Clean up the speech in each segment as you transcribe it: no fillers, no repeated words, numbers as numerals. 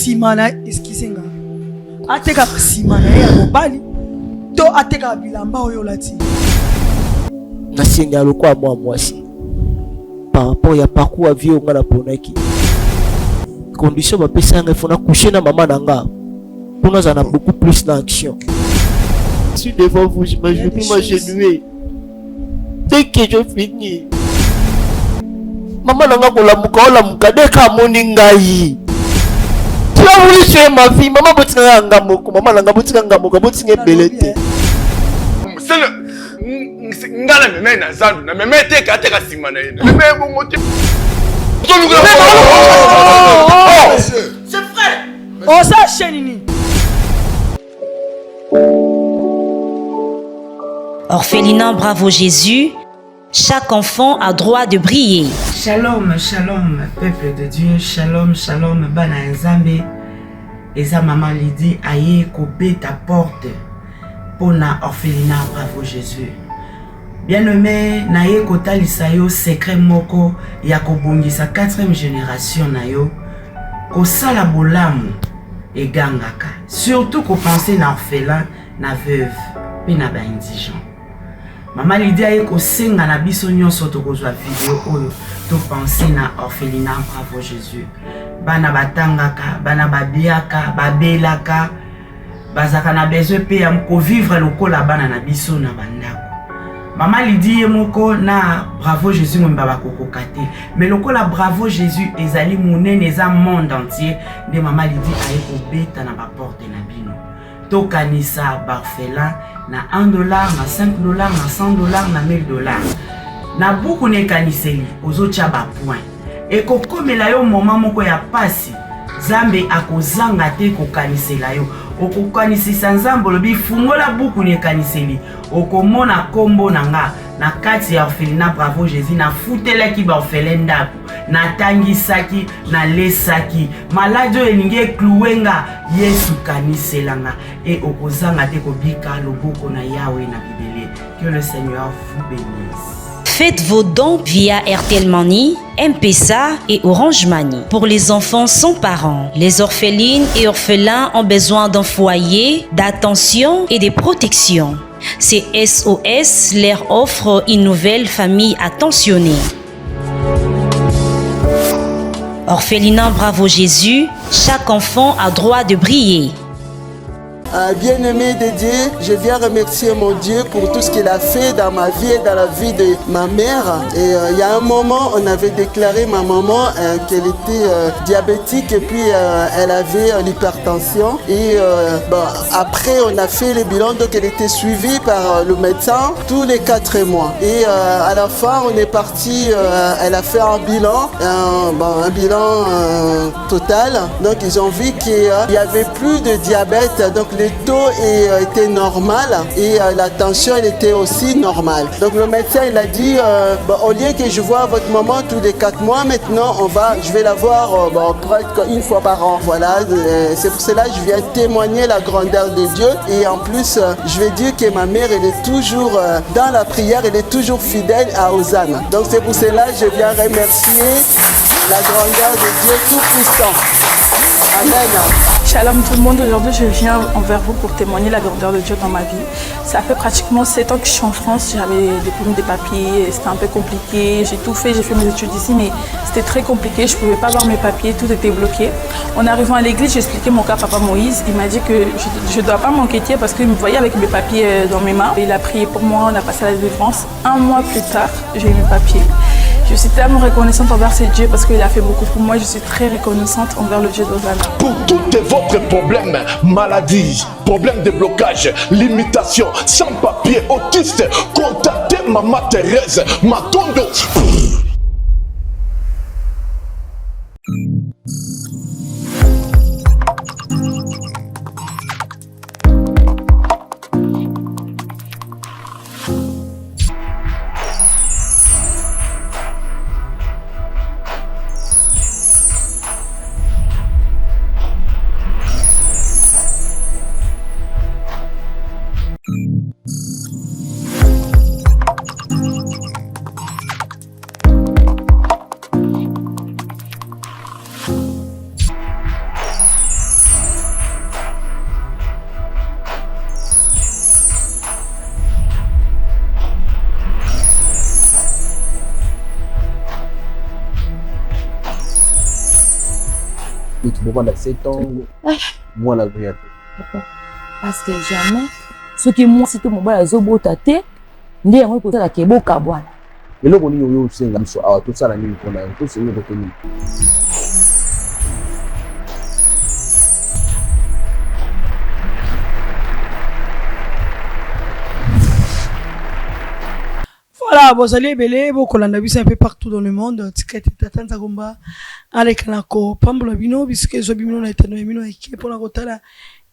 simana eskisenga ateka simana ya mobali to ateka bilamba oyo lati na singa lokwa mwasi par rapport ya parcours vie on a ponaki condition ba pesanga il faut na coucher na maman nanga pour nous en a beaucoup plus d'action. Je suis devant vous, je vais m'agenouiller dès que je finis. Maman nanga kola muka deka moningai. Tu as voulu tuer ma fille, maman botinga ngamoko, maman nanga botinga ngamoko, botinga belete. C'est le ngala meme na zandu na meme teka simana ina. Meme bongo te. C'est frère. Oh ça chenini. Orphelinat Bravo Jésus, chaque enfant a droit de briller. Shalom, shalom, peuple de Dieu, shalom, shalom, bana nzambe. Eza maman Lydie aye kobe ta porte pour na Orphelinat Bravo Jésus. Bien-aimé, naye kotalisa yo secret moko ya kobongisa 4e génération na yo ko sala bolamu et gangaka. Surtout ko penser na orphelin, na veuve, pe na ba indigent. Maman Lydie aye ko senga na biso nyonso to kozwa vidéo oyo to penser na Orphelinat Bravo Jésus. Bana batangaka, bana babiaka, babelaka, bazaka na besoin pe ya ko vivre lokola bana na biso na bandako. Maman Lydie moko na Bravo Jésus mbaba kokokate. Mais lokola Bravo Jésus ezali monene eza monde entier de Maman Lydie aye ko beta na ba porte na bino. Tokanisa barfela na $1, na $5, na $100, na $1000. Na buku ne kaniseli ozocha ba point. Et kokomela yo moment moko ya pasi. Zambe akozanga te kokanisela yo. Okokanisisa nzambe lobi fungola buku ne kaniseli. Okomona kombo nanga na kati ya Orphelinat Bravo Jésus na futelaki ba orphelin ndako na tangisaki na lesaki malade elingi kluwenga Yesu kaniselanga et okozanga te kobika loboko na Yahweh na bibele. Que le Seigneur vous bénisse. Faites vos dons via RTL Money, M-Pesa et Orange Money. Pour les enfants sans parents, les orphelines et orphelins ont besoin d'un foyer, d'attention et de protection. C'est SOS leur offre une nouvelle famille attentionnée. Orphelinat Bravo Jésus, chaque enfant a droit de briller. Bien-aimé de Dieu, je viens remercier mon Dieu pour tout ce qu'il a fait dans ma vie et dans la vie de ma mère. Et il y a un moment, on avait déclaré ma maman qu'elle était diabétique et puis elle avait l'hypertension. Et après, on a fait le bilan, donc elle était suivie par le médecin tous les 4 mois. Et à la fin, on est parti, elle a fait un bilan, un bilan total. Donc ils ont vu qu'il n'y avait plus de diabète. Donc le taux était normal et la tension elle était aussi normale. Donc le médecin il a dit au lieu que je vois votre maman tous les 4 mois, maintenant je vais la voir presque une fois par an. Voilà, c'est pour cela que je viens témoigner la grandeur de Dieu et en plus je vais dire que ma mère elle est toujours dans la prière, elle est toujours fidèle à Hosanna. Donc c'est pour cela que je viens remercier la grandeur de Dieu Tout-Puissant. Amen. Shalom tout le monde, aujourd'hui je viens envers vous pour témoigner la grandeur de Dieu dans ma vie. Ça fait pratiquement 7 ans que je suis en France, j'avais des problèmes de papiers, c'était un peu compliqué, j'ai tout fait, j'ai fait mes études ici mais c'était très compliqué, je ne pouvais pas avoir mes papiers, tout était bloqué. En arrivant à l'église, j'ai expliqué mon cas à Papa Moïse, il m'a dit que je ne dois pas m'inquiéter parce qu'il me voyait avec mes papiers dans mes mains. Il a prié pour moi, on a passé à la délivrance. 1 mois plus tard, j'ai eu mes papiers. Je suis tellement reconnaissante envers ce Dieu parce qu'il a fait beaucoup pour moi. Je suis très reconnaissante envers le Dieu d'Hosanna. Pour tous vos problèmes, maladies, problèmes de blocage, limitations, sans papier, autiste, contactez Maman Thérèse Matondo. Mais tu peux prendre 7 ans, moi la vie. Papa, parce que jamais, ce qui moi, si tout mon bas, zobo tate, ndi yango côté la kebo kabwana. Et là, on y a aussi un so tout ça la nuit qu'on a tout c'est une retenue. Voilà, vous allez belé, vous collez un peu partout dans le monde. Ticket t'attends à combat avec Kanako, Pambo Bino, puisque Zobino a été nommé pour la rotala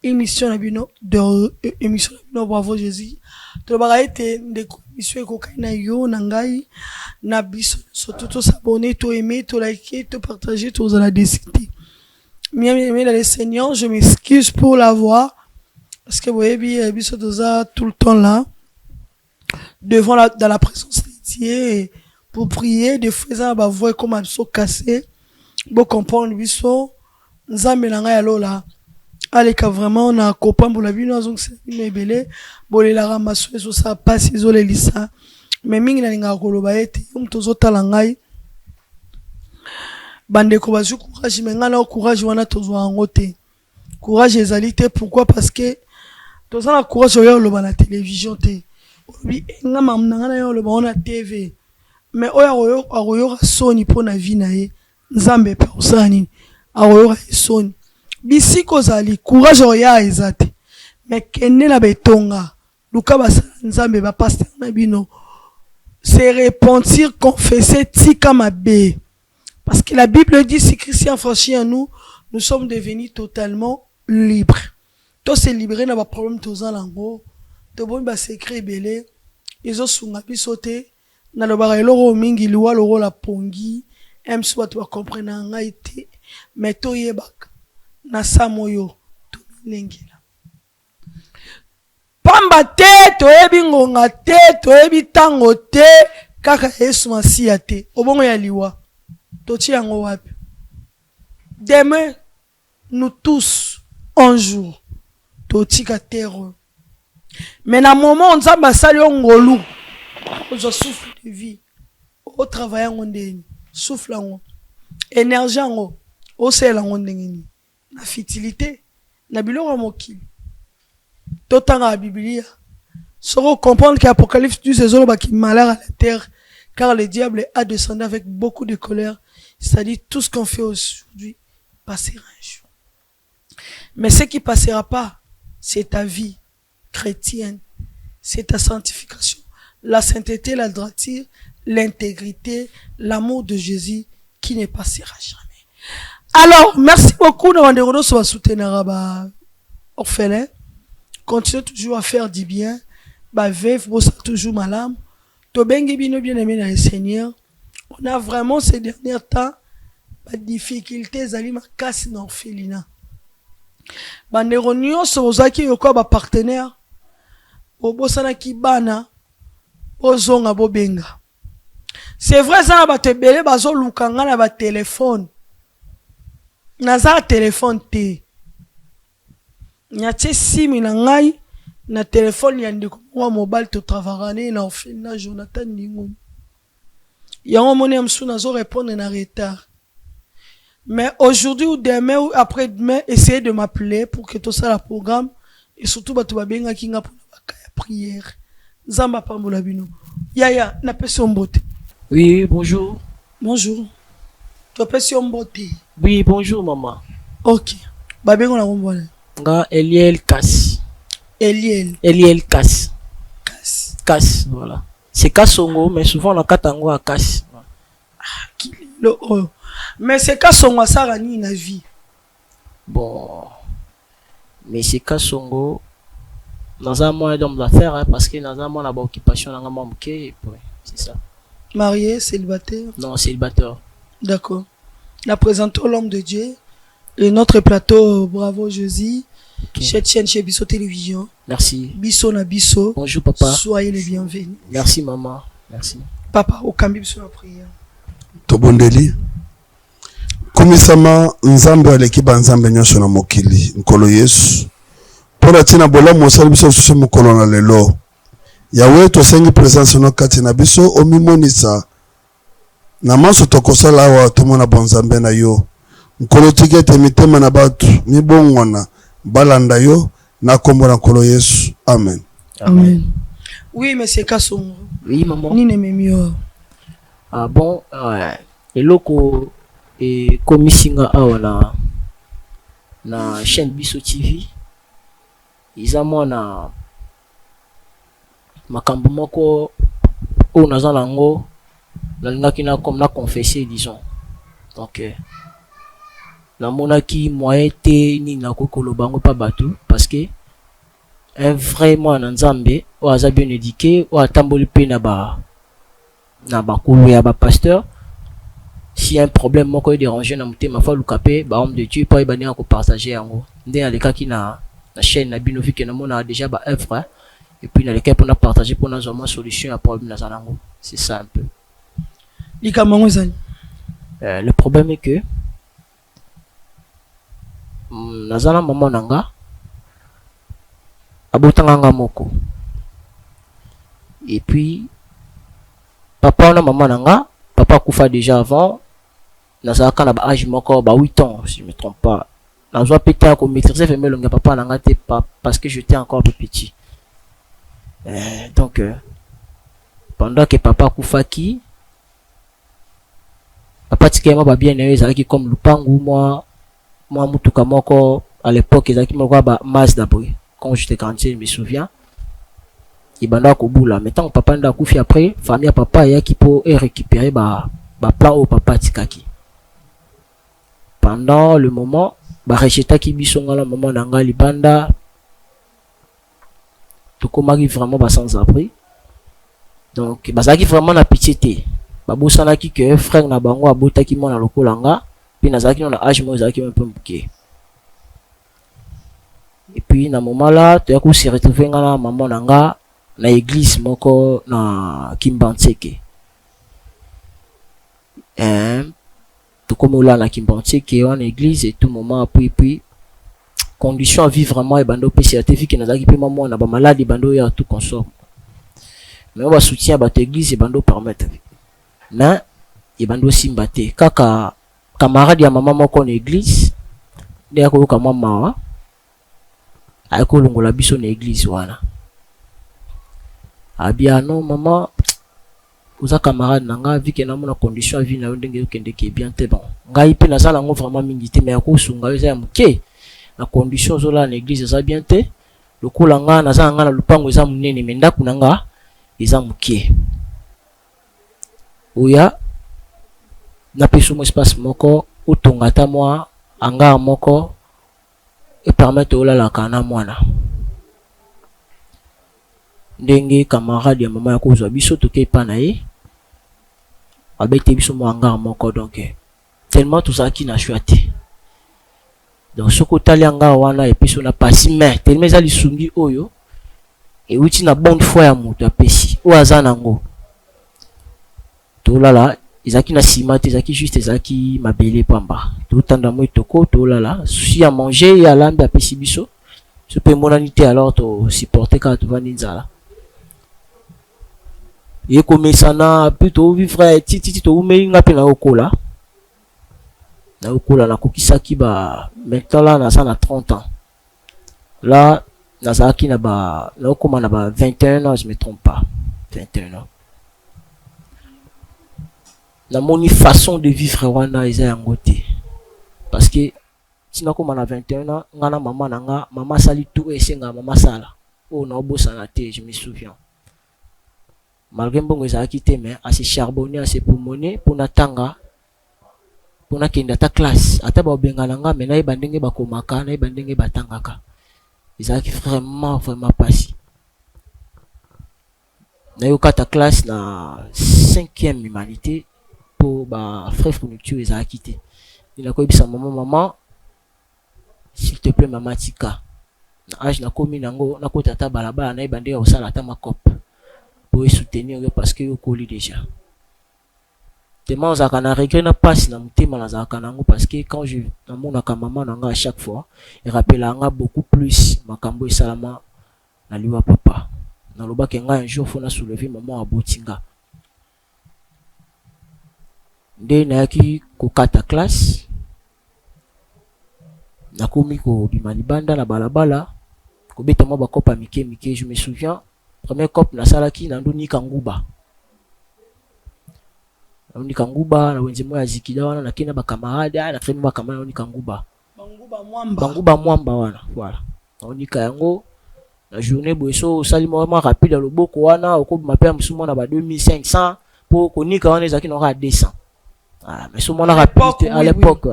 émission la Bino de émission Bino Bravo Jésus. Tout le monde été des émissions cocaïna yo nangai na biso surtout tout s'abonner, tout aimer, tout liker, tout partager, tout vous allez décider. Bien aimé les Seigneur, je m'excuse pour la voix parce que vous voyez biso tout le temps là. Devant dans la présence de Dieu pour prier des fois ça va voir comme un saut cassé pour comprendre biso nzambe na ngai alola aleka vraiment na copain pour la vie nous donc c'est mebele bolela ramasso so ça passe isolé lisa mais mingi na linga koloba ete mtozo tala ngai bande ko bazu courage mais ngana courage wana tozo ngote courage ezalité pourquoi parce que tozo na courage yo loba na télévision te oui nga mamnanga yo le bon TV mais oyo aroyo soni pona vie na ye nzambe pa usani aroyo soni bisiko zali courage oya ezate mais kenne la betonga luka basa nzambe ba pasteur na bino c'est repentir confesser tika mabe parce que la Bible dit si Christ a franchi en nous nous sommes devenus totalement libres to se libérer na ba problème toza lango to bon ba secret belé izo sunga bisote na lo ba eloro mingi liwa loro la pongi em soit tu comprendre ngai te mais to yebaka na samoyo to lengela pamba te to yebi ngonga te to yebi tango te kaka Yesu masia te obongo ya liwa to ti yango wapi demain nous tous un jour to tika terre. Mais dans le moment où on sali ngolu, on souffle de vie, on travaille en ondeni, souffle en énergie en on sel en ondeni, la fertilité, na biloko mokili. Total la Bible, sauront comprendre qu'Apocalypse dit ces hommes qui malheur à la terre, car le diable a descendu avec beaucoup de colère, c'est-à-dire tout ce qu'on fait aujourd'hui passera un jour. Mais ce qui passera pas, c'est ta vie chrétienne, c'est ta sanctification, la sainteté, la droiture, l'intégrité, l'amour de Jésus qui ne passera jamais. Alors, merci beaucoup de nous soutenir orphelin. Continuez toujours à faire du bien. Veuve, bossa toujours malade. Tobengi bino bien aimé dans le Seigneur. On a vraiment ces derniers temps des difficultés à ma casse dans l'orphelinat. Bandero nyonso ozaki yoko ba partenaire obosana kibana ozonga bobenga. C'est vrai ça ba tebele bazo lukanga na ba téléphone. Naza téléphone te. Nyache simi na ngai na téléphone ya ndeko wa mobile to travailler na orphelinat Jonathan Ningo. Yango moni amsu nazo répondre na retard. Mais aujourd'hui ou demain ou après-demain, essayez de m'appeler pour que tout ça le programme et surtout tu vas bien kinga pour la prière. Zamba pambola bino. Yaya, na person mbote. Oui, bonjour. Bonjour. Tu person mbote. Oui, bonjour maman. OK. Ba bengo na ngombona. Nga Eliel Kas. Eliel Kas. Kas, voilà. C'est Kasongo mais souvent on a katango à Kas. Le mais c'est Kasongo ça rani na vie. Bon. Mais c'est Kasongo dans un moyen d'homme d'affaires hein, parce que dans un moyen d'occupation occupation dans un moyen c'est ça. Marié, célibataire? Non, célibataire. D'accord. La présentons l'homme de Dieu et notre plateau Bravo Jésus. Cette chaîne chez Bisso Télévision. Merci. Bisso na Bisso. Bonjour papa. Soyez les bienvenus. Merci maman. Merci. Papa, au cambi Bisso la prière. Tobondeli. Kumisama nzambe alekiba nzambe nyonso na mokili nkolo Yesu. Pona tina bola mosali biso susu mokolo na lelo. Yawe tosengi présence no kati na biso omimonisa. Na maso tokosala wa tomona bonzambe na yo. nkolo tikete mitema na batu mibongwana balanda yo na kombo na nkolo Yesu. Amen. Amen. Oui, monsieur Kassongo. Oui, maman. Ni ne memio. Ah bon, eloko et komisinga awa na chaîne Biso TV. Iza mwana makambo moko o naza nango nalingaki na comme na confesser disons. Donc namonaki moyen te ni na kokoloba ngo pa bato parce que un vrai mwana nzambe o aza bien éduqué o atamboli pe na ba kolo ya ba pasteur. Si un problème moko déranger na mutema fa lukape ba homme de Dieu pa ibani ko partager yango nde alekaki na chaîne na bino vike na mona déjà ba œuvre et puis na lequel pour na partager pour na zoma solution à problème na zanango. C'est ça un peu. Le problème est que nazana maman nanga abotanga moko et puis papa na maman nanga papa kufa déjà avant nazaka na ba âge moko ba 8 ans si je me trompe pas nazwa péter ko maîtriser femelle longa papa nanga te pas parce que j'étais encore un peu petit donc pendant que papa kufa ki papa tikema ba bien ezalaki comme lupangu moi mutuka moko à l'époque ezalaki moko ba Mazda boy quand j'étais grandi je me souviens ibanda ko bula mais tant papa nda kufi après famille papa ya ki po récupérer ba plan au papa tikaki pendant le moment ba recheta ki bisonga la maman nanga libanda to komaki vraiment ba sans abri donc bazaki vraiment na pitié te ba bosana ki que frère na bango abotaki mona lokolanga puis nazaki na âge mo zaki un peu mbuké et puis na moment là tu as ko se retrouver ngana maman nanga na église moko na Kimbantseke tout comme là na Kimbantseke en église et tout moment puis condition à vivre vraiment et bando PCAT fi que nazaki pe maman na ba malade bando ya tout consomme mais on va soutien ba église et bando permettre mais et bando simbate kaka camarade ya maman moko na église nde ko ka mama ayako longola biso na église wana abia non maman oza camarade nanga vu que na mona condition vie na ndenge okende ke bien te bon ngai pe na sala ngo vraiment mingi te mais ko sunga yo za muke na condition zola na église za bien te lokola nga na za nga na lupango za munene mais ndaku nanga eza muke oya na peso mo espace moko utongata moi anga moko et permettre olala kana mwana ndenge camarade ya maman ya kozwa biso toke pa na ye abete biso mo anga moko donc tellement tout ça qui na choisi donc soko tali anga wana et puis so na pasi mais tellement za lisungi oyo et uti na bonne foi ya mutu apesi o azana ngo to lala ezaki na sima te ezaki juste ezaki mabele pamba to tanda mo itoko to lala si à manger ya lambe apesi biso so pe monani te alors to supporter ka to vandi nzala et comme ça na plutôt vivre titi to umenga pe na okola na kokisaki ba maintenant là na ça na 30 ans là na zaki na ba na okoma na ba 21 ans je me trompe pas 21 ans la moni façon de vivre wana eza yango te parce que tina koma na 21 ans ngana maman nanga maman sali tout esenga maman sala o na obosana te je me souviens malgré mbongo ezalaki te mais assez charbonné assez pulmoné pour natanga pour na kenda ta classe ata ba obengana nga mais na yeba ndenge bakomaka na yeba ndenge batangaka ezalaki vraiment pasi na yoka ta classe na 5e humanité pour ba frère fourniture ezalaki te il a koyebisa maman s'il te plaît maman tika na âge na komi nango na kota ta balabala na yeba ndenge osala ta makop pour soutenir parce que yo koli déjà tellement za kana regret na passe na mutema na za kana ngo parce que quand je na mona ka maman nanga à chaque fois il rappelle nga beaucoup plus makambo esalama na liwa papa na loba ke nga un jour faut na soulever maman à botinga nde na yaki kokata classe nakomi ko bima libanda na balabala ko beta mo ba kopa mike mike. Je me souviens premier cop na salaki na ndoni kanguba na wenze moya zikida wana na kina ba camarade na kremi ba camarade ni kanguba banguba mwamba wana voilà on ka yango la journée boyeso sali moment rapide le boko wana okobima pe musumo na ba 2500 pour konika wana ezaki na 200. Ah mais so mona rapidité à l'époque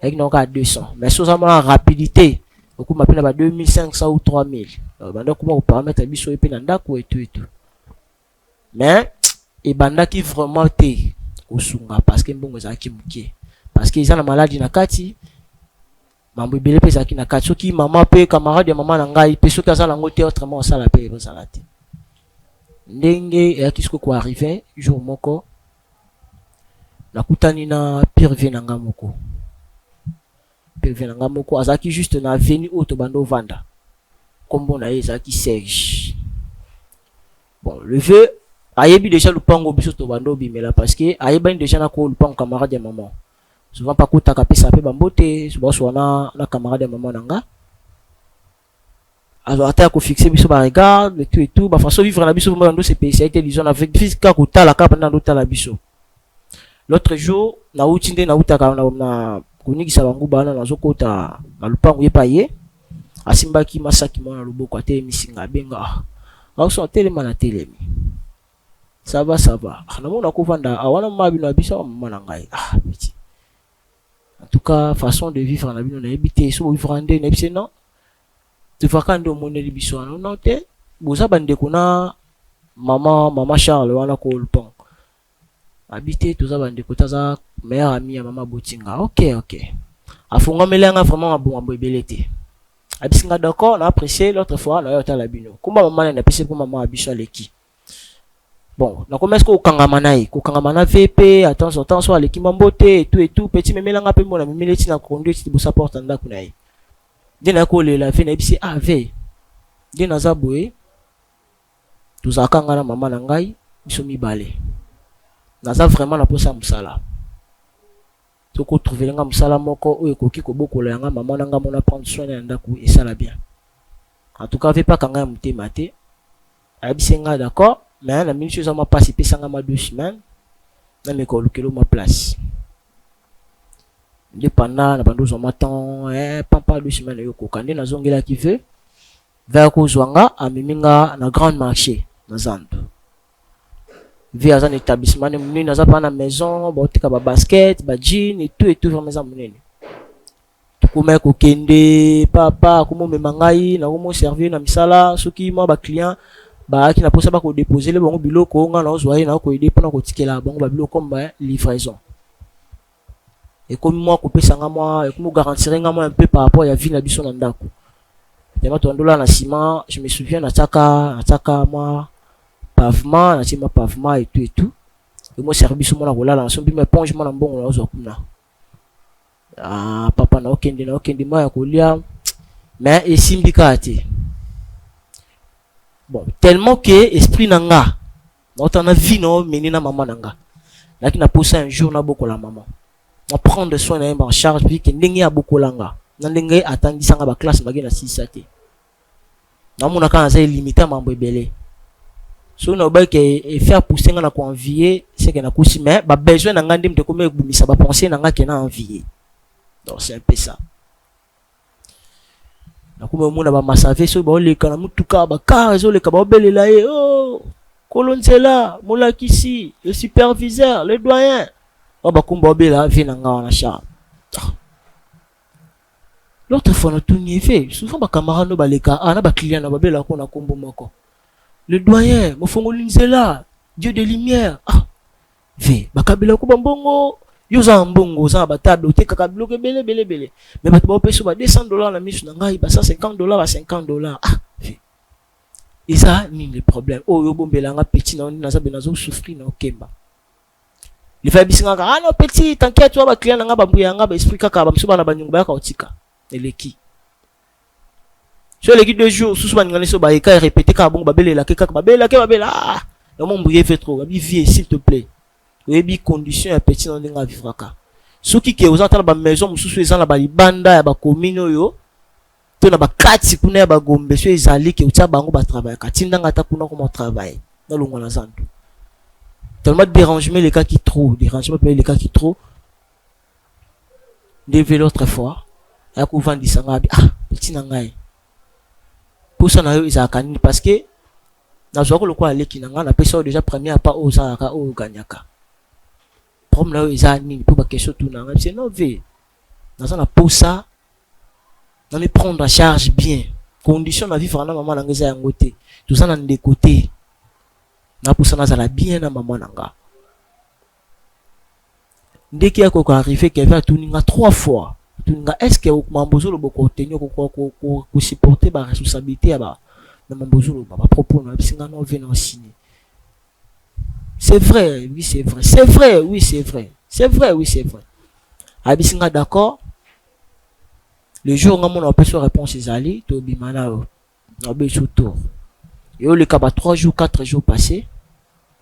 avec na 200 mais so ça mona rapidité okobima pe na ba 2500 ou 3000 banda comment paramètre biso epe na ndako et tout mais et banda qui vraiment te osunga parce que mbongo ezaki mukie parce que ils ont la maladie na kati mambo ebele pe ezalaki na kati soki mama pe camarade ya mama na ngai pe soki aza nango te autrement osala pe ezala te ndenge eyaki siko ko arrivé jour moko nakutani na pire na nga moko azalaki juste na avenue oyo tobanda ovanda kombo na ye ezalaki Serge. Bon le vieux ayebi déjà lupango biso tobanda obimela parce que ayebani déjà na ko lupango camarade ya maman souvent pas kota kapesa pe bambote souvent na camarade ya maman nanga alors ata ko fixer biso ba regarde et tout ba façon vivre na biso mo ndo spécialité disons avec physique ko tala ka pendant tala biso. L'autre jour na utinde na utaka na kunikisa bangu bana na zokota na lupango yepaye asimbaki masaki mona luboko ate misinga benga aso telema na telemi ça va na mona ko vanda awana mabi na biso mama na ngai petit. En tout cas, façon de vivre en abino na habité, so vivre en dé na habité non. Tu vas quand on monnaie biso non te. Boza bande kuna maman Charles wana ko le pont. Habité tout ça bande ko taza meilleur ami ya maman Botinga. OK. Afunga melanga vraiment bon abelete. Abisinga d'accord, on a apprécié l'autre fois na yota la bino. Kumba maman na apprécié pour maman abisha leki. Bon, na commence ko kangamana VP, attention soit l'équipe mambote et tout petit memelanga pe mona memeleti na conduite bo support anda kunayi. Dina ko le la fe na bisi ave. Dina zaboe. Tuzakanga na mama na ngai biso mibale. Naza vraiment na posa musala. Toko trouver nga musala moko oyo koki ko bokola yanga mama na nga mona prendre soin na ndaku et ça la bien. En tout cas, ve pas kanga mutema te. Abisenga d'accord. Mais la minute chose m'a passé pesanga ma 2 semaines na me ko lukelo ma place pendant na bando zo matin papa 2 semaines yo ko kande na zongela ki veut vers ko zwanga amiminga na grand marché na Zando via un établissement ne muni na za pa na maison ba tika ba basket ba jean et tout vraiment za munene tukuma ko kende papa ko mo memangai na ko mo servir na misala soki mo ba client ba qui n'a pas ça ba ko déposer le bon biloko nga na ozwaye na ko aider pendant ko tikela bon ba biloko comme livraison et comme moi ko pesa nga moi et comme garantir nga moi un peu par rapport à vie na biso na ndako tellement tondola na ciment. Je me souviens na taka moi pavement na ciment pavement et tout et moi service mo na kola na so bi me ponge mo na mbongo na ozwa kuna papa na okende moi ya kolia mais et simbika te. Bon, tellement que esprit nanga, notre vie non menina maman nanga. Là qui n'a poussé un jour na beaucoup la maman. On prend de soin en charge puis que n'engi a beaucoup langa. N'engi attendre sanga ba classe magina 6 até. Na mona quand ça limité mambo ebele. So na ba que faire pousser nga na ko envier, c'est que na kusi mais ba besoin nanga ndim te comme bumisa ba penser nanga que na envier. Donc c'est un peu ça. Nakuma muna ba masave so ba oleka na mutuka ba car zo leka ba obelela ye oh kolonzela molakisi le superviseur le doyen ba kumba obela vina nga na cha. L'autre fois na tuni fait souvent ba camarade ba leka na ba client na ba bela ko na kombo moko le doyen mo fongolinzela Dieu de lumière ve ba kabila ko mbongo yoza mbongo za batado te kaka bloqué bele mais bato ba peso ba $200 na misu na ngai ba $150 ba $50 et ça ni le problème yo bombela nga petit na za benazo souffrir na okemba le fa bisinga ka no petit t'inquiète toi ba client nga ba mbuya nga ba esprit kaka ba mso bana ba nyungu ba ka otika eleki sur les 2 jours sous ba ngane so ba eka répéter ka bongo ba belela ke kaka ba bela na mon mbuye fait trop ba vie s'il te plaît. Oui, condition à petit dans les vivre. soki ke ozata na ba maison mususu eza na ba libanda ya ba commune oyo to na ba kati kuna ya ba gombe so ezali ke utia bango ba travail katinda ngata kuna comment travail na longo na zandu tellement dérangement les cas qui trop dérangement les cas qui trop devait l'autre fois ya ko vandisa ngabi petit na ngai pour ça na yo ezaka nini parce que na zoko lokwa leki na nga na pesa déjà premier pas ozaka o ganyaka problème là eza nini pour ba question tout na nga c'est non ve na ça na pour ça na me prendre en charge bien condition na vivre na maman na ngeza yango te tout ça na de côté na pour ça na za bien na maman na nga ndeki ya ko arriver que va tuninga 3 fois tuninga est-ce que mambozo lo boko tenir ko supporter ba responsabilité ya ba na mambozo lo ba propos na bisinga no venir signer. C'est vrai, oui c'est vrai. C'est vrai, oui c'est vrai. C'est vrai, oui c'est vrai. Abisinga d'accord. Le jour où on a pas réponse ezali to bimana na be tour. Et au le kaba 3 jours 4 jours passés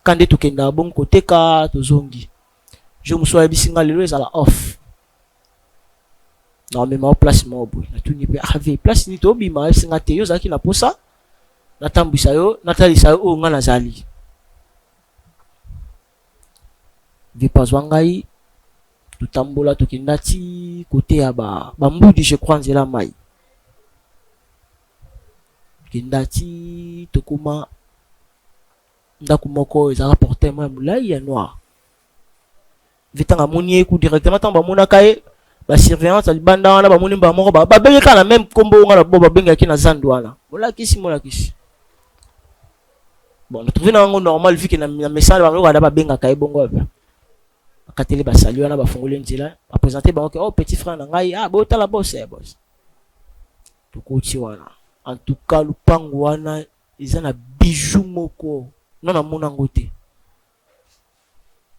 quand de tokenda bon côté ka to zongi. Je me suis abisinga le ezala off. Non mais ma place mo boy. Na tout ni pe ave place ni to bima abisinga te yo zaki na posa. Na tambisa yo na talisa yo nga nazali. Vipazwa ngai tutambola tokendati côté ya bambudi je crois nzela mai kendati tokuma ndako moko ezaka porter moi mulai ya noir vitanga moni ku directement tamba mona kae ba surveillance alibanda wana ba moni ba moko ba bengeka na même kombo nga na bo ba bengaki na zandu wana molakisi bon na trouver na ngo normal vu que na message ba ba benga kae bongo ba kateli ba saluer na ba fongole nzela a présenter ba oh petit frère na ngai bota la boss boss to kochi wana en tout cas lupango wana ils ont un bijou moko non na mona ngote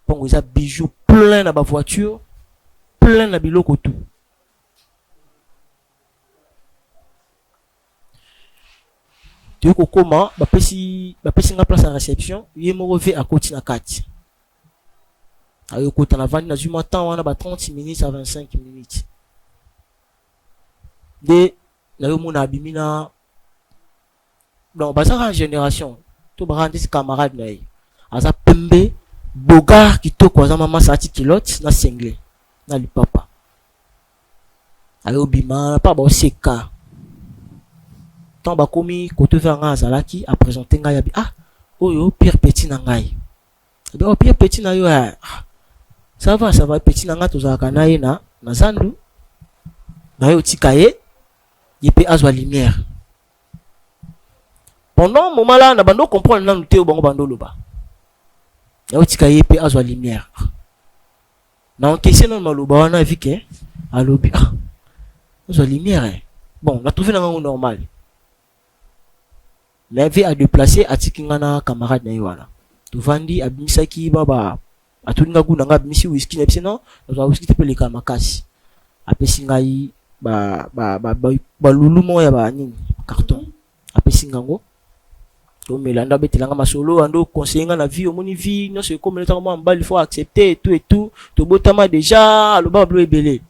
pango ils ont bijou plein na ba voiture plein na biloko tout tu ko comment ba pesi nga place à réception yemo reve à côté na kati ayo kota na vandi na du matin wana ba 30 minutes à 25 minutes de na yo mona abimina donc ba ça génération to ba rendre camarade na yi aza pembe bogar kitoko aza mama sati kilote na single na lipapa ayo bima pa ba seka tant ba komi kote vanga azalaki a présenter ngai abi oyo pire petit na ngai o pire petit na yo ça va petit na nga tozaka na ye na zandu na yo tikaye yepe azwa lumière pendant moment là na bando comprendre na nute bongo bando loba yo tikaye yepe azwa lumière na encaisser non maloba wana vike alobi azwa lumière bon na trouver na ngo normal mais vie à déplacer atikinga na camarade na yo wana tuvandi abimisaki baba atuninga kuna nga bimisi whisky na biseno na whisky te peleka makasi apesi ngai ba lulumo ya ba nini carton apesi ngango to melanda betelanga masolo ando conseiller na vie omoni vie non c'est comme le temps moi mbali il faut accepter et tout to botama déjà aloba blo ebele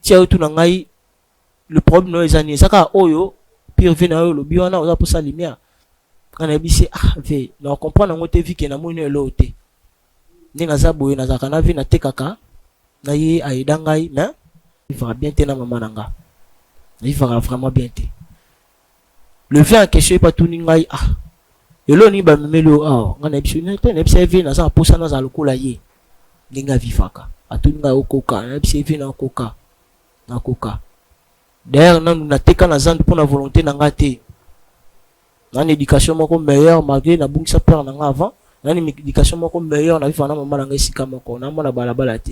tia tout na ngai le problème no ezani saka oyo pire vena yo lobi wana oza pour ça lumière kana bisi ve na comprendre ngote vie ke na moni elote ninga za boye na zakana vi na tekaka na ye aida ngai mais il va bien te na maman nanga il va vraiment bien te le fait en question pas tout ngai elo ni ba memelo ngana biso na te na biso vi na za posa na za lokola ye ninga vivaka atuninga okoka na biso vi na okoka na koka d'ailleurs na teka na zandu pour la volonté na ngate na éducation moko meilleure malgré na bungisa père na nga avant na ni éducation moko meilleure na vivre na maman na nga sika moko na mona balabala te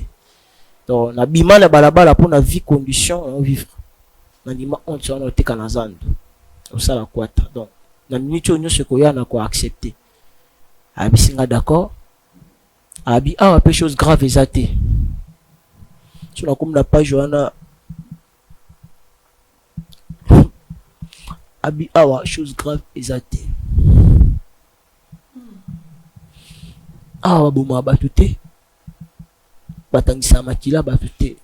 donc na bima na balabala pour na vie condition on vivre na lima on tient na teka na zandu au sala kwata donc na minute onyo se ko ya na ko accepter abi singa d'accord abi peu chose grave ezate sur la comme la page wana abi chose grave ezate boma batute batangisa makila bato te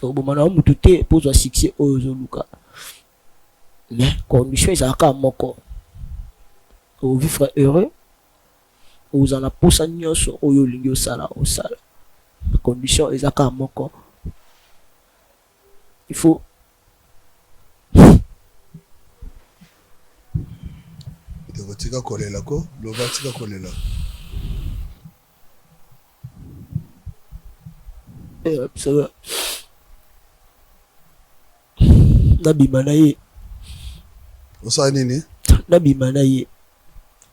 obomana mutu te pozwa succès oyo ozoluka mais condition ezalaka moko ovivre heureux ozala posa nyonso oyo olingi osala condition ezalaka moko il faut tika kolela ko loba tika kolela ça nabima na ye osala nini nabima na ye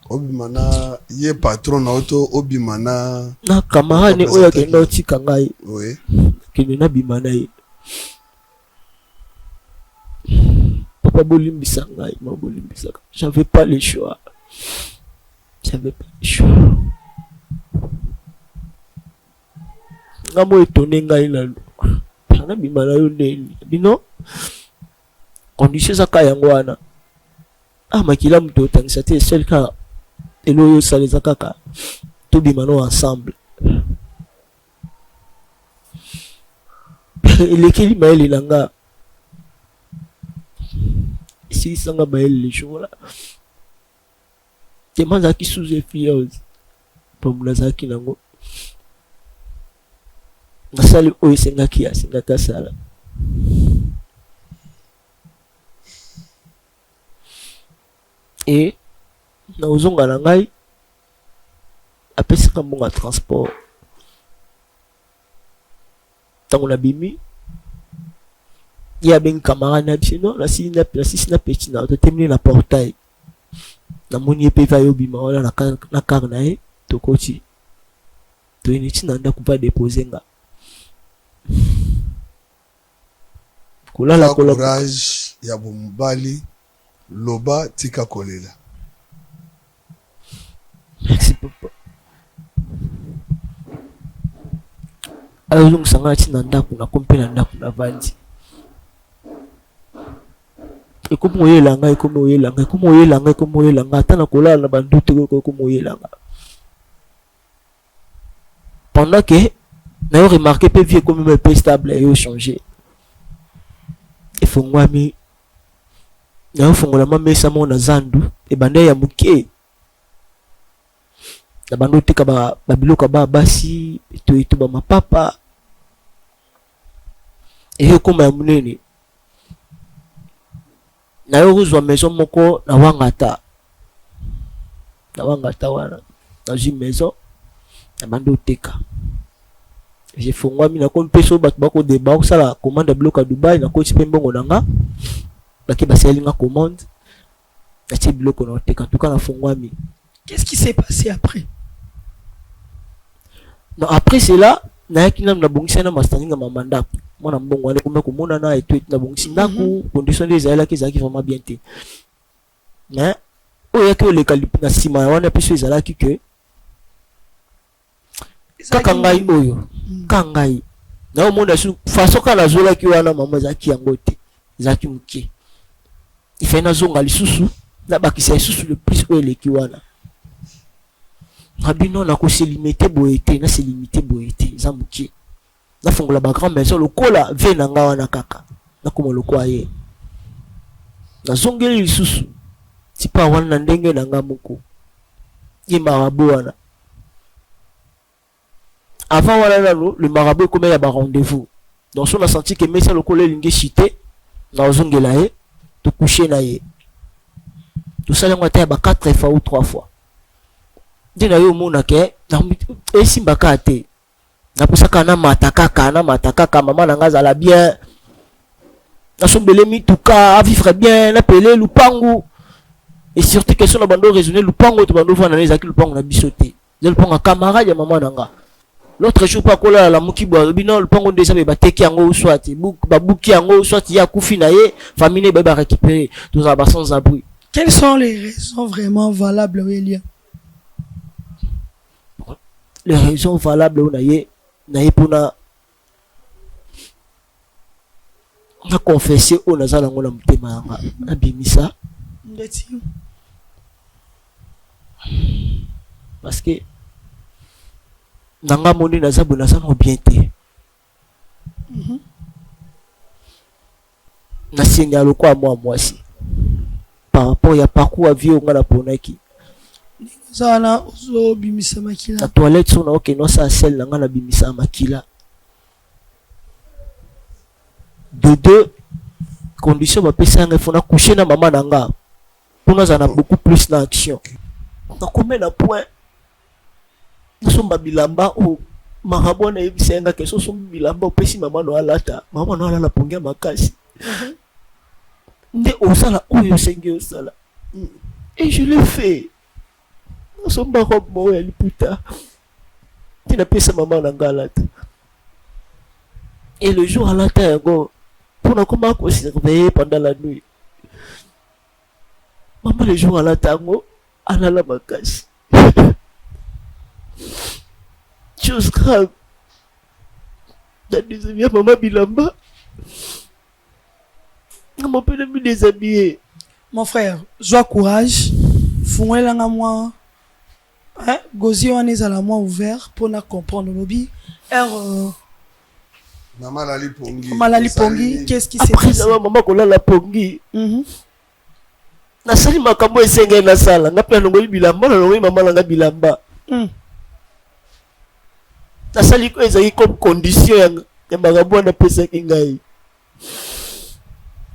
obima na ye patron na oto obima na camarade oyo akenda otika ngai oui kende nabima na ye papa bolimbisa ngai ma bolimbisaka j'avais pas le choix ngamo étonné ngai lalo nabima na yo ndeni bino condition zaka yango wana makila mutu otangisa te seul ka elo oyo osaleza kaka tobima no ensemble elekeli mayele na nga esilisanga mayele le jour là tema azalaki sous influence pomu nazalaki nango nasali oyo esengaki asala et na ozonga na ngai apesaka mbongo ya transport ntango nabimi ye abengi camarade na biso no nasisi na peti na totemini na portail namoni ye mpe va yobima wana na kar na ye tokoti toyini ntina ndako mpa depose nga kolala courage ya bomobali loba tika kolela. Merci papa. Alors sanga tina ndako na kompe na ndako na vandi. Ekomo oyelanga atana kolala na banduti ekomo oyelanga. Pendant que n'a remarqué que vie comme un peu stable et changé. Il faut moi mi na fongola mamesa mona zandu e bande ya muke. Na banduti ka ba biloka ba basi to ba mapapa. Et comme ya munene. Na yo uzwa maison moko na wangata. Na wangata wana. Dans une maison na bandoteka. J'ai fongwa mi na kompeso bat bako débat ko sala commande bloc à Dubaï na ko tipe mbongo nanga. Baki baselinga commande. Na ti bloc na oteka tout cas na fongwa mi. Qu'est-ce qui s'est passé après? Non, après cela, na yakina na bongisa na mastaninga mamanda. Mwana mbongo ale kuma ko mona na etu na bongisi ndaku condition des ala ki zaki vraiment bien té. Mais oya ke le kalip na sima wana piso ezala ki que kaka ngai oyo kangai na omonda su façon kala zola ki wana mama zaki yango te zaki muke ifena zonga lisusu na bakisa lisusu le plus oyo le ki wana rabino na ko se limiter boyete na se limiter boyete za muke na fongola ba grand maison lokola vena nga wana kaka na komo lokwa ye na zongeli lisusu tipa wana ndenge na nga moko ye marabout wana. Avant voilà le marabout comme il y a un rendez-vous. Donc on a senti que Messia le collègue lingue chité dans zongelaye to coucher na ye. Tout ça on a été 4 fois ou 3 fois. Dina yo mona ke na simba kate. Na posaka na mataka maman na ngaza la bien. Na sombele mi tuka a vivre bien na pelé lupangu. Et surtout question na bando raisonner lupangu to bando vana les akili lupangu na bisoté. Le lupangu camarade ya maman nanga. L'autre jour pas kola la mukibo bino le pango ndesa be bateki yango soit babuki yango soit ya kufi na ye famille ba récupérer tous à sans abri. Quelles sont les raisons vraiment valables Elia? Les raisons valables na ye pona na confesser on azala ngona mutema nga abimisa ndeti parce que nanga moni nazabu nazano bien te. Nasenga lokwa mwasi par rapport ya parcours à vie ngana ponaki zana ozo bimisa makila la toilette sona ok non ça celle nga na bimisa makila de deux conditions ba pesa nga fona coucher na maman nanga pour zana beaucoup plus na action na combien na point nasomba bilamba o marabona ebisenga ke so somba bilamba opesi maman no alata maman no alala pongia makasi nde osala oyo sengi osala et je l'ai fait nasomba robe mo ya liputa tina pesa maman nanga alata et le jour alata yango pour comment qu'on se réveiller pendant la nuit maman le jour alata yango alala makasi chose grave la deuxième maman bilamba mon père me déshabillé. Mon frère, joie courage. Fouelanga moi. Hein? Gozi on est à la moi ouvert pour na comprendre lobby. Maman Lali Pongi. Maman Lali Pongi, qu'est-ce qui s'est passé? Après maman kola la Pongi. Na sali makambo esenga na sala. Na pe nongoli bilamba na nongoli maman langa bilamba. Na sali ko ezaki comme condition ya makambo na pesa kingai.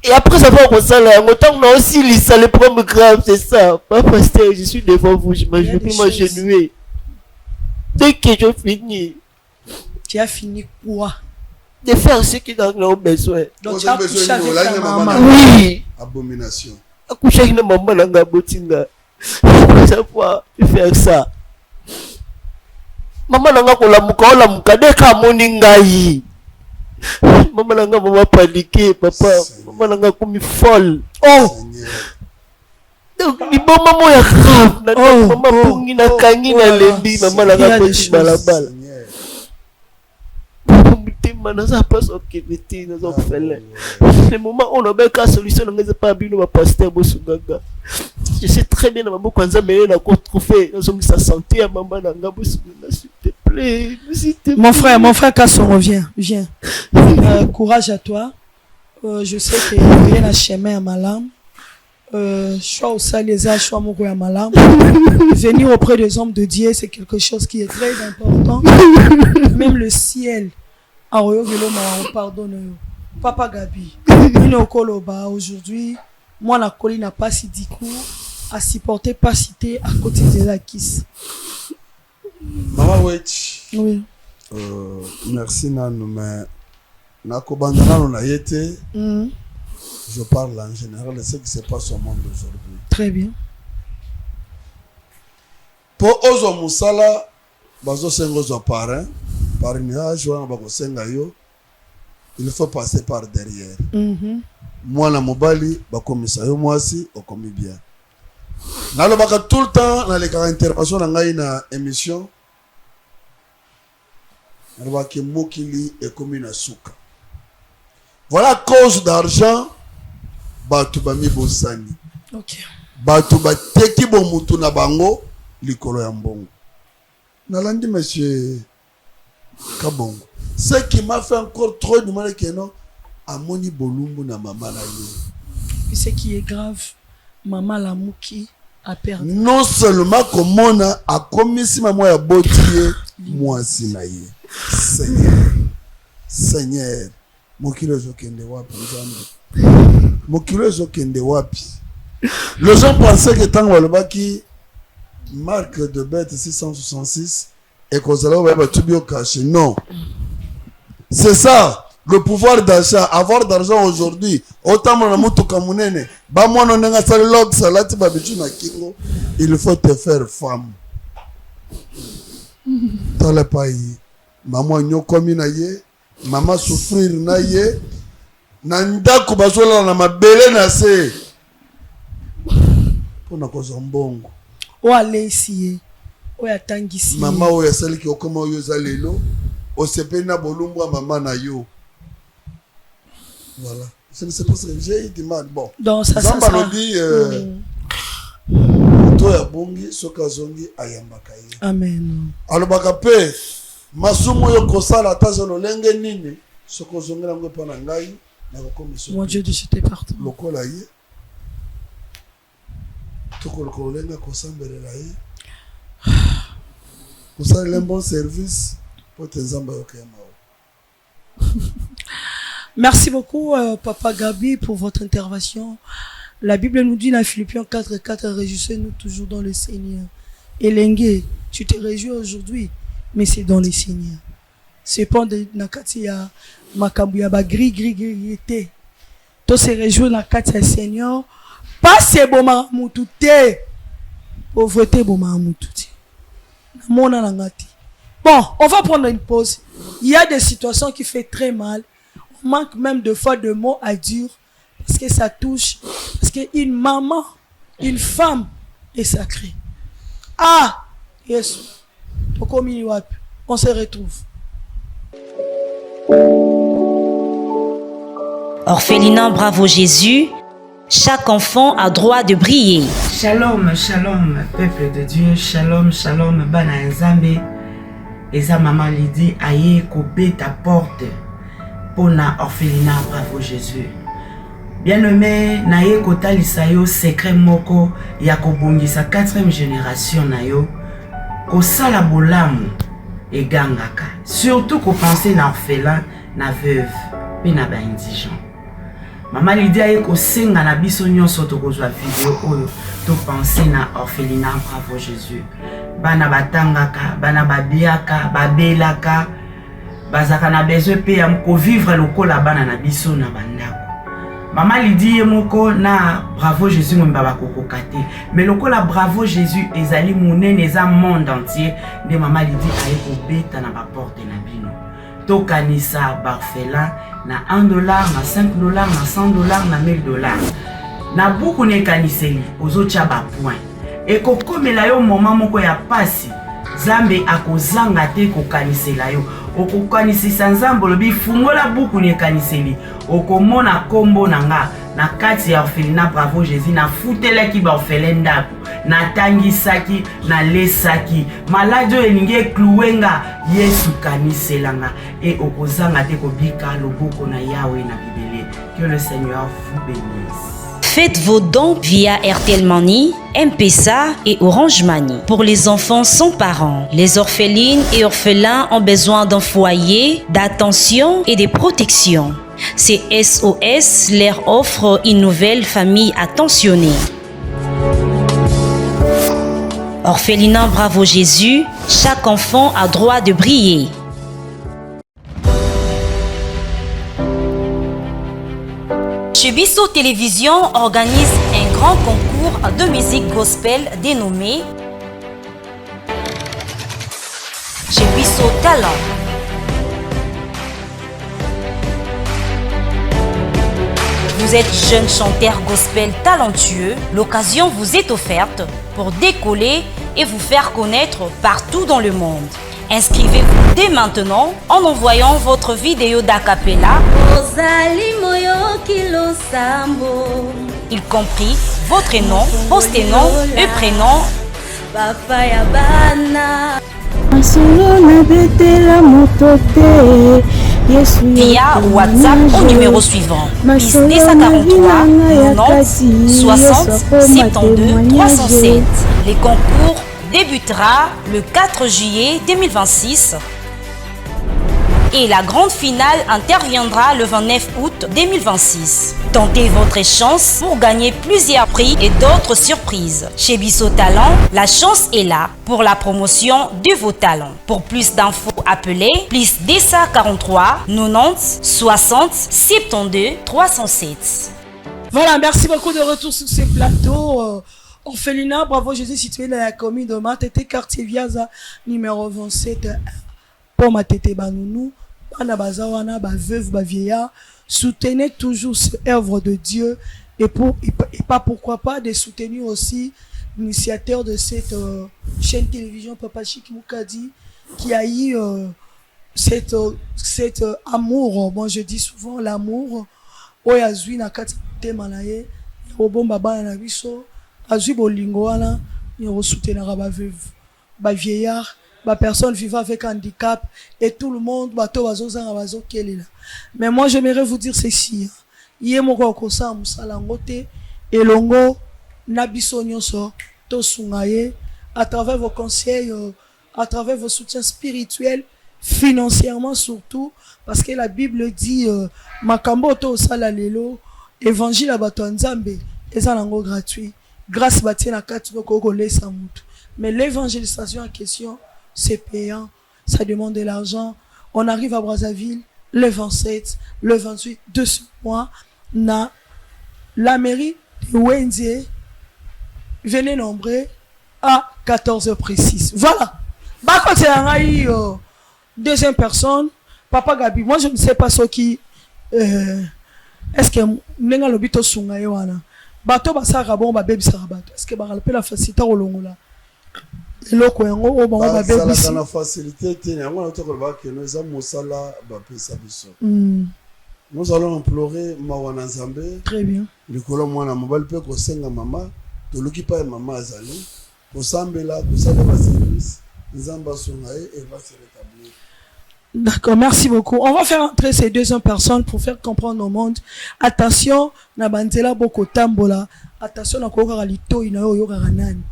Et après savoir qu'on s'en a, autant qu'on a aussi les problèmes graves, c'est ça. Pas pasteur, je suis devant vous, je vais plus m'agenouiller. Dès que je finis. Tu as fini quoi? De faire ce qu'ils en ont besoin. Donc tu as couché avec ta maman. Oui. Abomination. Coucher avec ma maman dans la botinga. Chaque fois, je fais ça. Maman n'a pas la mouka, la mouka, dès qu'à mon ingaï. Maman nanga maman paniqué papa maman nanga comme folle donc ni bon maman ya grave na maman pongi na kangi na lembi maman nanga petit balabala mutima na za pas okibiti na zo fele le moment on a bien ka solution nanga pas bino ba pasteur bosungaga je sais très bien maman kwanza mais na ko trouver na zo sa santé ya maman nanga bosungaga s'il te plaît. Mon frère Kasson revient, viens. Courage à toi. Je sais que rien n'a chemin à ma larme. Choix au salésard, choix mon à ma larme. Venir auprès des hommes de Dieu, c'est quelque chose qui est très important. Même le ciel. Pardonne. Papa Gabi. Aujourd'hui, moi la colline n'a pas si dit court à supporter, pas cité à côté de la kiss. Maman Wetch. Oui. Merci Nanou, mais Nakobandana on a été. Je parle en général de ce qui se passe au monde aujourd'hui. Très bien. Pour Ozo Moussala, Bazo Sengozo parrain, par une âge, il faut passer par derrière. Moi, na mobali, bakomisa yo mwasi, okomi bien. Nalobaka tout le temps, dans les interventions, dans une émission, nalobaka mokili ekomi na suka. Voilà cause d'argent, batu bami bosani. Ok. Batu bateki bo mutu na bango, likolo ya mbongo. Nalandi monsieur Kabongo. Ce qui m'a fait encore trop de mal que non, amoni bolumbu na maman na yo. Et ce qui est grave, maman la mouki a perdu. Non seulement comme on a commis si maman a botié, moi si na ye. Seigneur, Seigneur, mokilo zokende wapi nzambe. Mokilo zokende wapi. Les gens pensaient que tant walobaki marque de bête 666 et qu'on allait tout bien caché. Non. C'est ça. Le pouvoir d'achat, avoir d'argent aujourd'hui, autant mon amour kamunene, ba moi non nga sal log salati ba bitu na kingo, il faut te faire femme. Dans le pays, maman nyokomi na ye, maman souffrir na ye, na ndako bazola na mabele na se. Pona ko zombongo. O alesi o yatangisi. Maman o yasali ki okoma o yozalelo, o sepena bolumbu maman na yo. Voilà. Ce ne sais pas ce que j'ai dit mal. Bon. Donc ça ça. Toi ya bongi soka zongi ayamba kaye. Amen. Alors bakape masumu yo kosala tazo lolenge nini soko zongela ngo pa na ngai na kokomisa Mon Dieu de ce département. lokola ye toko lokolenga kosambelela ye kosala un bon service pour tes zamba yokema. Merci beaucoup, Papa Gabi, pour votre intervention. La Bible nous dit dans Philippiens 4:4, réjouissez-nous toujours dans le Seigneur. Elengue, tu te réjouis aujourd'hui, mais c'est dans le Seigneur. C'est pas dans kati ya makambu ya ba gris te. To se réjouir dans kati ya Seigneur. Pas c'est bon mamutu te. Pauvreté bon mamutu te. Mona nangati. Bon, on va prendre une pause. Il y a des situations qui fait très mal. On manque même de fois de mots à dire parce que ça touche. Parce qu'une maman, une femme est sacrée. Ah, yes. On se retrouve. Orphelinat Bravo Jésus, chaque enfant a droit de briller. Shalom, shalom, peuple de Dieu. Shalom, shalom, bana nzambe. Eza maman Lydie aye kobe ta porte pour na orphelinat Bravo Jésus. Bien-aimé, na ye kotalisa yo secret moko ya kobongisa 4e génération na yo kosala bolamu egangaka. Surtout ko penser na orphelin, na veuve, pe na ba indigent. Maman Lydie aye kosenga na biso nyonso tokozwa video oyo to penser na orphelinat Bravo Jésus. Bana batangaka, bana babiaka, babelaka, bazaka na besoin pe ya ko vivre lokola bana na biso na bandako. Maman Lydie moko na Bravo Jésus mwemba bakokoka te. Mais lokola Bravo Jésus ezali monene eza monde entier, de Maman Lydie aye kobeta na ba porte na bino. Tokanisa barfelin na $1, na $5, na $100, na $1000. Na buku ne kaniseli ozotia ba point. Et kokomela yo moment moko ya pasi Zambe akozanga te kokanisela yo okokanisisa Nzambe lobi fungola buku ne kaniseli okomona kombo nanga na kati ya orphelinat Bravo Jésus na futelaki ba orphelin ndako na tangisaki na lesaki malade elingi ekluwenga Yesu kaniselanga et okozanga te kobika loboko na Yahweh na Bibele. Que le Seigneur vous bénisse. Faites vos dons via RTL Money, M-Pesa et Orange Money. Pour les enfants sans parents, les orphelines et orphelins ont besoin d'un foyer, d'attention et de protection. C'est SOS leur offre une nouvelle famille attentionnée. Orphelinat Bravo Jésus, chaque enfant a droit de briller. Chebiso Télévision organise un grand concours de musique gospel dénommé Chebiso Talent. Vous êtes jeune chanteur gospel talentueux, l'occasion vous est offerte pour décoller et vous faire connaître partout dans le monde. Inscrivez-vous dès maintenant en envoyant votre vidéo d'acapella, y compris votre nom, post-nom et prénom. Via WhatsApp au numéro suivant plus 243 90 60 72 307. Les concours débutera le 4 juillet 2026 et la grande finale interviendra le 29 août 2026. Tentez votre chance pour gagner plusieurs prix et d'autres surprises. Chez Bissot Talent, la chance est là pour la promotion de vos talents. Pour plus d'infos, appelez plus 243 90 60 72 307. Voilà, merci beaucoup de retour sur ces plateaux. Orphelinat Bravo Jésus situé dans la commune de Matete, quartier Viaza, numéro 27. Pour Matete Banounou, Bana Bazawana, Veuve, Vieillard, soutenez toujours cette œuvre de Dieu et pas pourquoi pas de soutenir aussi l'initiateur de cette chaîne télévision Papa Chic Moukadi qui a eu cet amour. Bon, je dis souvent l'amour. Oyazui na kati temanaye, obomba bana na biso. Azui bolingo wana ni soutenir ba veuve ba vieillard personne vivant avec handicap et tout le monde mais moi j'aimerais vous dire ceci yé moko kosa musala ngote elongo na biso nyonso to sungaye à travers vos conseils à travers vos soutiens spirituels financièrement surtout parce que la Bible dit makambo to sala lelo évangile à bato nzambe eza nango gratuit grâce batie na kati ko lesa mutu mais l'évangélisation en question c'est payant, ça demande de l'argent. On arrive à Brazzaville le 27, le 28 de ce mois. Na la mairie de Wendy, venez nombrer à 14h précises. Voilà. Bah, quand c'est un deuxième personne, Papa Gabi, moi je ne sais pas ce qui. Est-ce que Nenga Lobito Sunga Yoana? Bato Basara bon, baby Sarabato. Est-ce que Baralpe la facilité au Longola? La facilité, nous allons implorer Mawana Zambé. Très bien. Le colon mwana mobile peut kosenga mama, to l'occuper mama azali, kosambela, kosala ba service, nzamba songae et va se rétablir. D'accord, merci beaucoup. On va faire entrer ces deuxième personnes pour faire comprendre au monde. Attention, na banzela boko tambola. Attention na koka lito ina yo nani.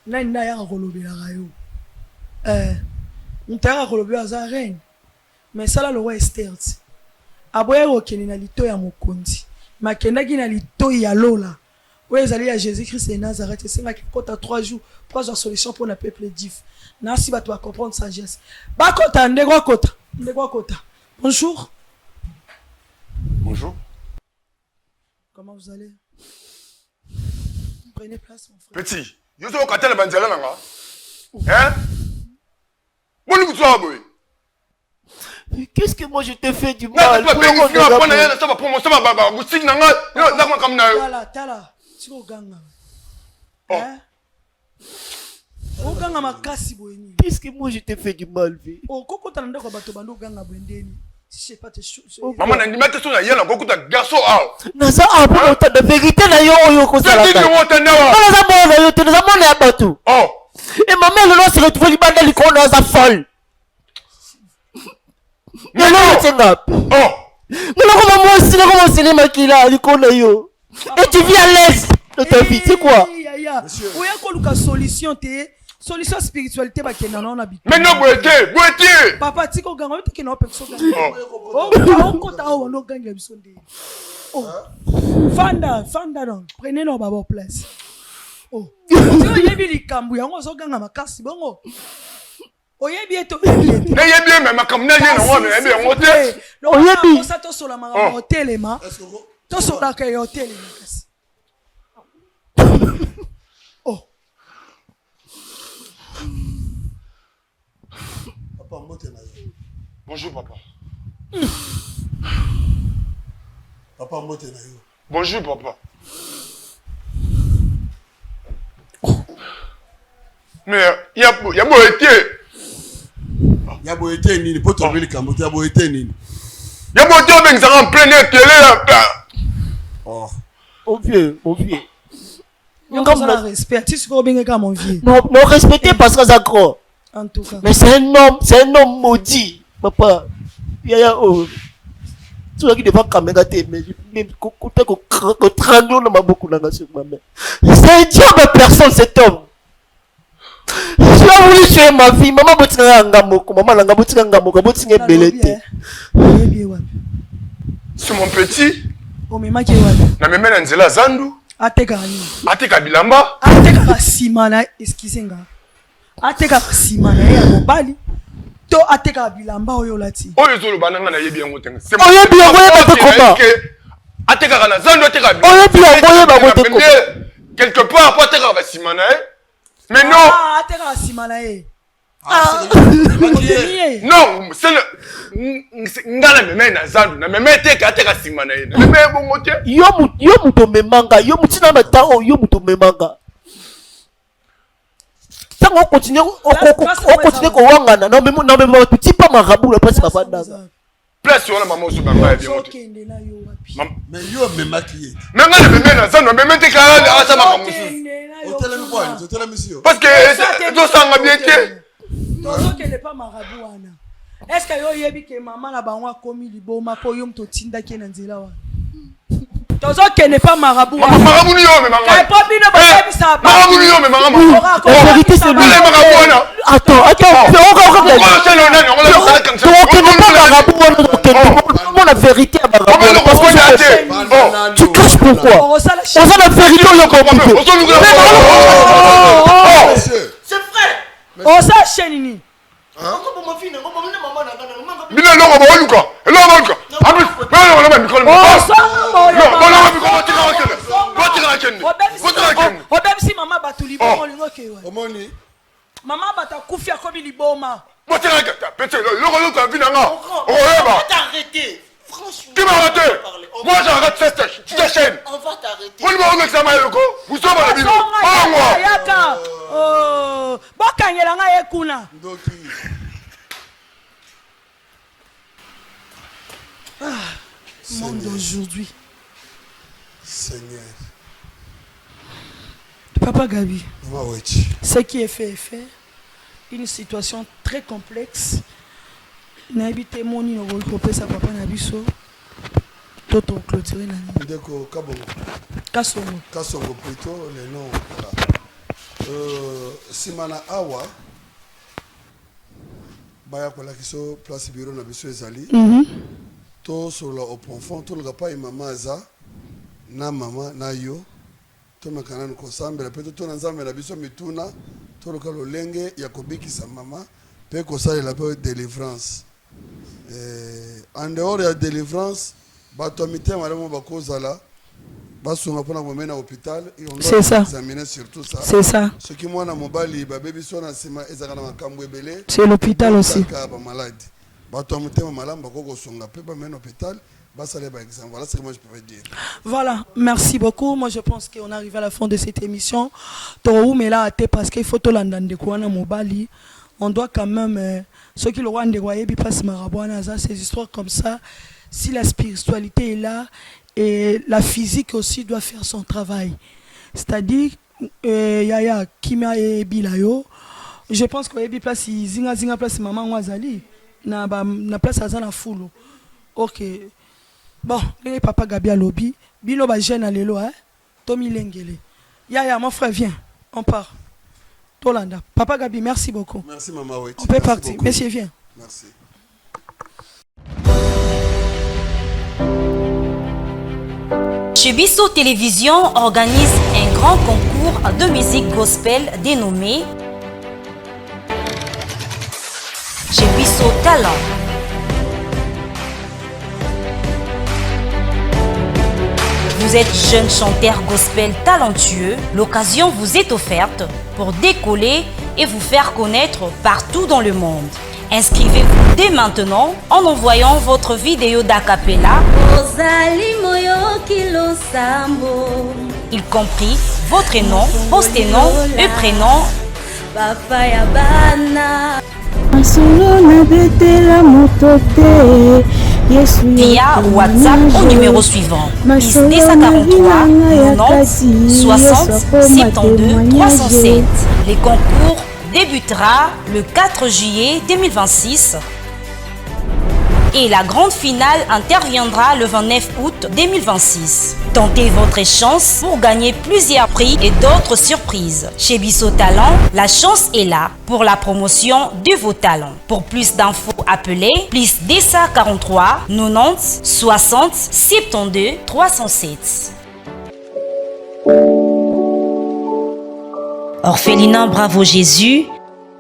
Nani na ya kolobela rayo. Ntara kolobela za reine. Mais ça là le roi Esther. Aboye okeni na lito ya mokonzi. Makendaki na lito ya lola. Oye ezali ya Jésus-Christ de Nazareth. C'est qui kota 3 jours pour avoir solution pour le peuple dif. Na si ba tu vas comprendre sagesse. Ba kota ndego kota. Ndego kota. Bonjour. Bonjour. Comment vous allez? Prenez place mon frère. Petit. Yo so ka tele banzela nanga. Hein? Boni kutswa boy. Qu'est-ce que moi je t'ai fait du mal? Tala, tiko ganga. Hein? Oganga makasi boyeni. Qu'est-ce que moi je t'ai fait du mal, vie? Oh, koko tanda ko bato bando ganga bwendeni. Si je sais pas te maman na ndimate so na yena kokuta garçon ah. Naza abu ota de vérité na yo oyo ko sala. Naza bona yo te naza mona ya bato. Oh. Et ma mère le se retrouve libanda likona za folle. Mais non, c'est ngap. Oh. Mais là comment moi comment cinéma qui là likona yo. Et tu vis à l'aise de ta vie, c'est quoi? Monsieur. Oya ko luka solution te. Solution spiritualité ba kena na na bi. Mais non boete. Papa tiko ganga te kena opekso ganga. Oh, on kota o no ganga bisonde. Oh. Fanda donc. Prenez nos baba place. Oh. Tu yebi likambu yango zo ganga makasi bongo. Oyebi eto. Na yebi me makamna ye na wana yebi yango te. Oyebi. Ça to sola mama hotelema. To sola ka hotelema kasi. Bonjour papa. Papa mbote na yo. Bonjour papa. Mais ya boete. Ya boete nini po to beli kambote ya boete nini? Ya boete o bengza en plein télé là. Oh. Au vieux. Non comme la respect. Tu sais combien que mon vieux. Non respecter parce que ça gros. En tout cas. Mais c'est un homme maudit, papa. Yaya oh. Tu vois qu'il devant caméra mais que tranglon dans ma beaucoup là sur ma mère. C'est un diable personne cet homme. Je a voulu tuer ma vie, maman botinga ngamoko, maman langa botinga ngamoko, botinga belete. C'est mon petit. Oh mais maki wapi? Na meme na nzela zandu. Ateka ni. Ateka bilamba. Ateka simana, excusez-moi. Ateka simana ya mobali. To ateka bilamba oyo lati. Oyo zolo bananga na yebi yango tenga. Oyebi yango yeba koma. Ateka kana zandu ateka bilamba. Oyebi yango yeba koma. Quelque part pour ateka ba simana mais non. Ah, ateka simana non, c'est le ngala meme na zandu na meme teka ateka simana meme bongo te. Yo muto memanga, yo mutina na tango yo muto memanga. On continue ko wangana non mais petit pas marabout la place papa ndaza place sur la maman Zubanga bien mais yo mema qui est nanga le meme na zandu meme te kala asa makamusu hôtel mi quoi hôtel monsieur parce que do sanga bien te Tozo qu'elle n'est pas marabouana. Est-ce que yo yebi que maman na bango akomi liboma po yo mto tinda ke na nzela wa? Tozo qu'elle n'est pas marabouana. Marabout yo mais maman. Kay pas bino ba bisa ba. Marabout yo mais maman. La vérité c'est lui. Attends. La vérité à Marabouana. Tu caches pourquoi? On a la vérité au compliqué. C'est vrai. On sa chenini. Bino no ko boluka. Elo boluka. Abi, no na mi ko. Obebisi mama batuli bomo lingo kewa. Omoni. Mama bata kufia kobi liboma. Botira kata, pete lo ka vinanga. Oyeba. T'arrêter. Franchement. Qui m'a arrêté? Moi j'arrête cette chaîne. On va t'arrêter. Vous me examen loko. Vous sommes à la bino. Yaka. Oh, bakangela nga ekuna. Ndoki. Monde d'aujourd'hui. Seigneur. Papa Gabi. Mawechi. Ce qui est fait est fait. Une situation très complexe. N'habite moni no ko sa papa na biso. Toto clôturer na ni. Ndeko kabongo. Kasongo. Kasongo plutôt les noms. Simana awa. Baya kola kiso place bureau na biso ezali. To sur la au profond to le pas mama za na mama na yo. To makana ko sambela pe to na nzambe na biso mituna to le kalolenge ya kobikisa mama pe ko sala la pe délivrance. En dehors de la délivrance, batomité malamo bakozala basunga pona bomena hôpital et on doit examiner surtout ça. C'est ça. Ce qui moi na mobali ba baby so na sima ezaka na makambo ebele. C'est l'hôpital aussi. Ba malade. Batomité malamo bakoko sunga pe ba mena hôpital. Voilà ce que moi je pourrais dire. Voilà, merci beaucoup. Moi je pense qu'on arrive à la fin de cette émission. Parce qu'il faut mobali. On doit quand même ceux qui le roi de passe Marabouana, ces histoires comme ça. Si la spiritualité est là et la physique aussi doit faire son travail. C'est-à-dire Yaya Kimia et Bilayo. Je pense que Ebi place zinga place maman Wazali na place Azana Foulou. OK. Bon, les papa Gabi à lobby, bino ba jeune alelo hein. Tommy Lengele. Yaya mon frère viens, on part. Tolanda. Papa Gabi, merci beaucoup. Merci maman oui. On peut partir. Beaucoup. Monsieur viens. Merci. Chez Bisso Télévision organise un grand concours de musique gospel dénommé Chez Bisso Talent. Vous êtes jeune chanteur gospel talentueux, l'occasion vous est offerte pour décoller et vous faire connaître partout dans le monde. Inscrivez-vous dès maintenant en envoyant votre vidéo d'acapella, y compris votre nom, post-nom et prénom. Via WhatsApp au numéro suivant plus 243 90 60 72 307. Les concours débutera le 4 juillet 2026 et la grande finale interviendra le 29 août 2026. Tentez votre chance pour gagner plusieurs prix et d'autres surprises. Chez Bisso Talent, la chance est là pour la promotion de vos talents. Pour plus d'infos, appelez plus 243 90 60 72 307. Orphelinat Bravo Jésus,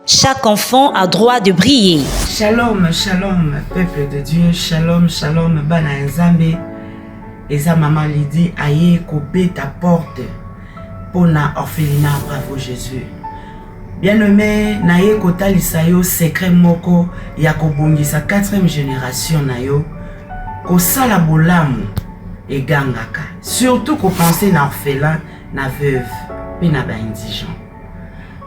chaque enfant a droit de briller. Shalom, shalom, peuple de Dieu. Shalom, shalom, bana nzambe. Eza maman Lydie aye kobe ta porte pour na orphelinat Bravo Jésus. Bien-aimé, na ye kotalisa yo secret moko ya kobongisa 4e génération na yo kosala bolamu egangaka. Surtout ko penser na orphelin, na veuve, pe na ba indigent.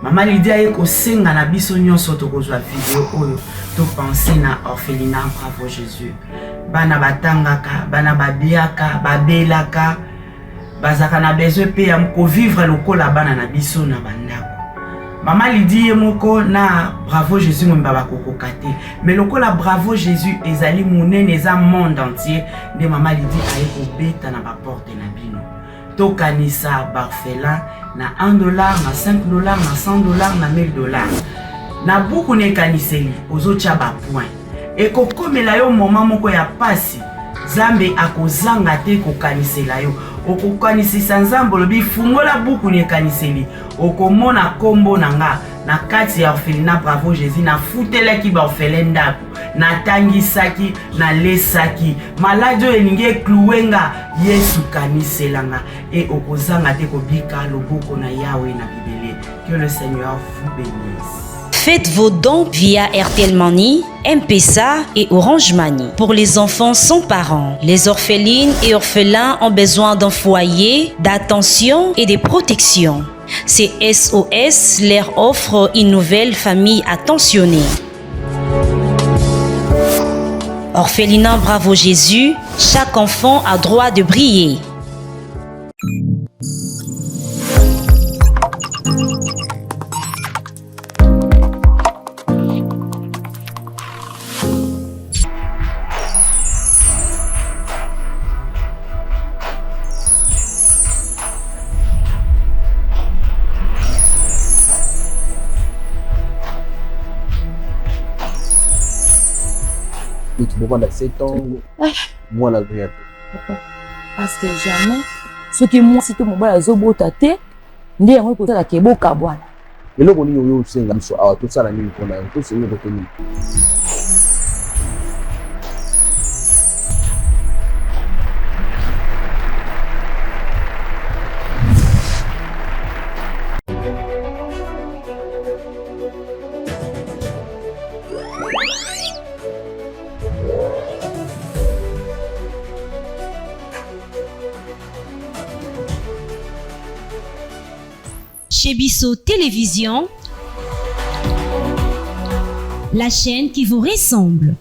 Maman Lydie aye kosenga na biso nyonso tokozwa vidéo oyo to penser na orphelinat Bravo Jésus. Bana batangaka, bana babiaka, babelaka, bazaka na besoin pe ya ko vivre lokola bana na biso na bandako. Maman Lydie moko na bravo Jésus mbaba kokokate. Mais lokola bravo Jésus ezali monene eza monde entier de maman Lydie aye kobeta na ba porte na bino. Tokanisa barfelin na $1, na $5, na $100, na $1000. Na buku ne kaniseli ozocha ba point. Et kokomela yo moment moko ya pasi. Zambe akozanga te kokanisela yo. Okokanisisa nzambe lobi fungola buku ne kaniseli. Okomona kombo nanga na kati ya orphelinat bravo Jésus na futelaki ba orphelin ndako. Na tangisaki na lesaki. Malade elingi kluwenga Yesu kaniselanga. Et okozanga te kobika loboko na Yahweh na Bibele. Que le Seigneur vous bénisse. Faites vos dons via RTL Money, M-Pesa et Orange Money. Pour les enfants sans parents, les orphelines et orphelins ont besoin d'un foyer, d'attention et de protection. Ces SOS leur offre une nouvelle famille attentionnée. Orphelinat Bravo Jésus, chaque enfant a droit de briller. Pendant 7 ans, moi la vie. Parce que jamais, ce qui moi, si tout mon bas zobo tate, ndi yango ko tala ke boka bwana. Eloko ni yo senga biso awa to sala nini pona to senga ko ni. Chez Bissot Télévision, la chaîne qui vous ressemble.